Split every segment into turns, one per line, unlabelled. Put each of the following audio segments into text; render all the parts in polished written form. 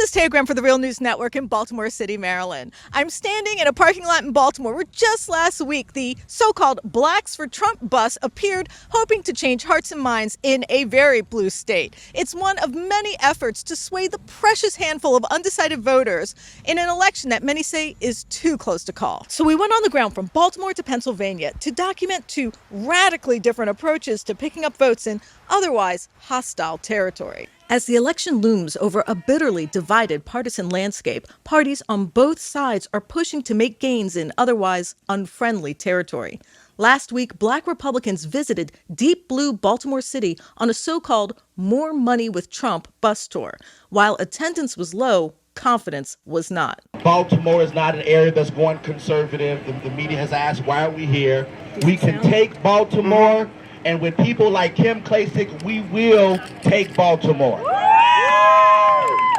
is Taya Graham for the Real News Network in Baltimore City, Maryland. I'm standing in a parking lot in Baltimore where just last week the so-called Blacks for Trump bus appeared, hoping to change hearts and minds in a very blue state. It's one of many efforts to sway the precious handful of undecided voters in an election that many say is too close to call. So we went on the ground from Baltimore to Pennsylvania to document two radically different approaches to picking up votes in otherwise hostile territory. As the election looms over a bitterly divided partisan landscape, parties on both sides are pushing to make gains in otherwise unfriendly territory. Last week, Black Republicans visited deep blue Baltimore City on a so-called More Money with Trump bus tour. While attendance was low, confidence was not.
Baltimore is not an area that's going conservative. The media has asked, why are we here? We can take Baltimore. And with people like Kim Klacik, we will take Baltimore.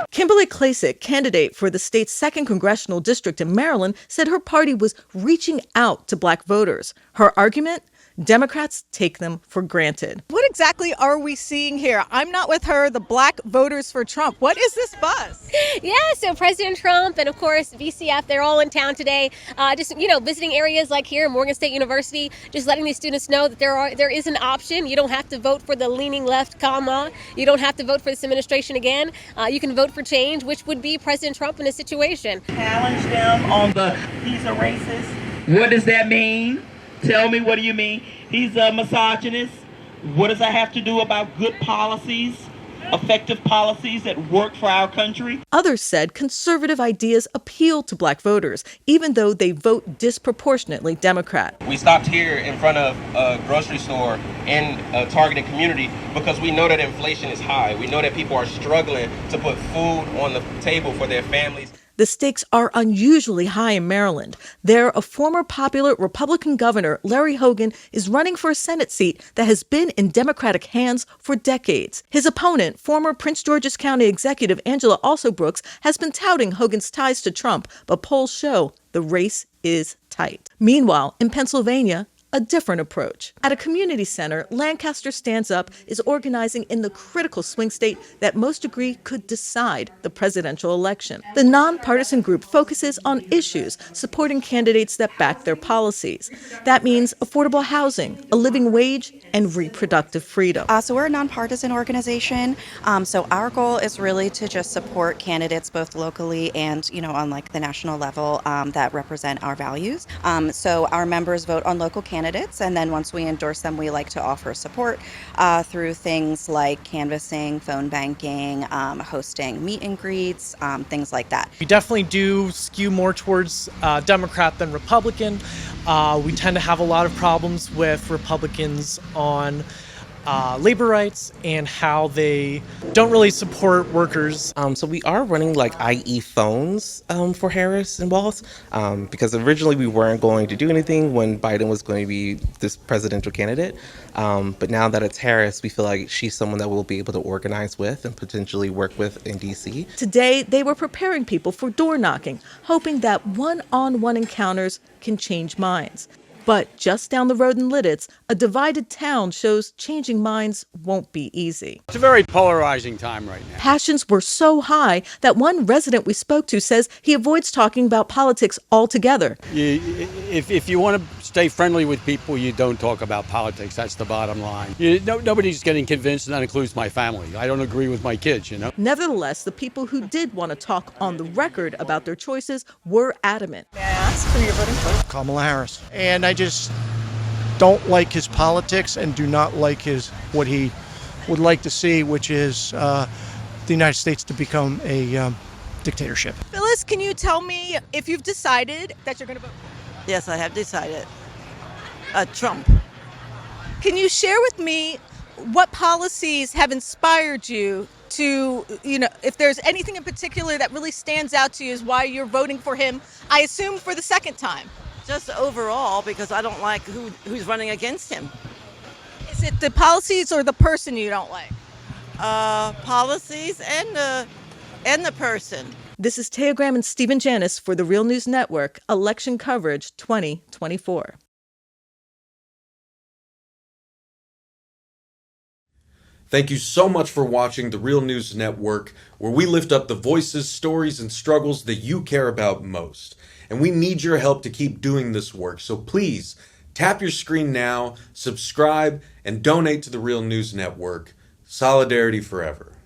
Kimberly Klacik, candidate for the state's 2nd congressional district in Maryland, said her party was reaching out to Black voters. Her argument? Democrats take them for granted. What exactly are we seeing here? I'm not with her, the Black Voters for Trump. What is this bus?
Yeah, so President Trump and, of course, VCF, they're all in town today. Visiting areas like here, Morgan State University, just letting these students know that there is an option. You don't have to vote for the leaning left, comma. You don't have to vote for this administration again. You can vote for change, which would be President Trump in this situation.
Challenge them on he's a racist.
What does that mean? Tell me, what do you mean? He's a misogynist. What does that have to do about good policies, effective policies that work for our country?
Others said conservative ideas appeal to Black voters, even though they vote disproportionately Democrat.
We stopped here in front of a grocery store in a targeted community because we know that inflation is high. We know that people are struggling to put food on the table for their families.
The stakes are unusually high in Maryland. There, a former popular Republican governor, Larry Hogan, is running for a Senate seat that has been in Democratic hands for decades. His opponent, former Prince George's County Executive Angela Alsobrooks, has been touting Hogan's ties to Trump, but polls show the race is tight. Meanwhile, in Pennsylvania, a different approach. At a community center, Lancaster Stands Up is organizing in the critical swing state that most agree could decide the presidential election. The nonpartisan group focuses on issues supporting candidates that back their policies. That means affordable housing, a living wage, and reproductive freedom.
So we're a nonpartisan organization. So our goal is really to just support candidates both locally and, on the national level that represent our values. So our members vote on local candidates, and then once we endorse them, we like to offer support through things like canvassing, phone banking, hosting meet and greets, things like that.
We definitely do skew more towards Democrat than Republican. We tend to have a lot of problems with Republicans on labor rights and how they don't really support workers.
So we are running IE phones for Harris and Walz because originally we weren't going to do anything when Biden was going to be this presidential candidate. But now that it's Harris, we feel like she's someone that we'll be able to organize with and potentially work with in D.C.
Today, they were preparing people for door knocking, hoping that one-on-one encounters can change minds. But just down the road in Lidditz, a divided town shows changing minds won't be easy.
It's a very polarizing time right now.
Passions were so high that one resident we spoke to says he avoids talking about politics altogether.
If you want to stay friendly with people, you don't talk about politics. That's the bottom line. Nobody's getting convinced, and that includes my family. I don't agree with my kids,
Nevertheless, the people who did want to talk on the record about their choices were adamant.
May I ask who you're voting for?
Kamala Harris. And I just don't like his politics and do not like what he would like to see, which is the United States to become a dictatorship.
Phyllis, can you tell me if you've decided that you're going to vote?
Yes, I have decided. Trump.
Can you share with me what policies have inspired you to, if there's anything in particular that really stands out to you as why you're voting for him, I assume for the second time?
Just overall, because I don't like who's running against him.
Is it the policies or the person you don't like?
Policies and the person.
This is Taya Graham and Stephen Janis for the Real News Network, Election Coverage 2024.
Thank you so much for watching The Real News Network, where we lift up the voices, stories, and struggles that you care about most. And we need your help to keep doing this work, so please tap your screen now, subscribe, and donate to The Real News Network. Solidarity forever.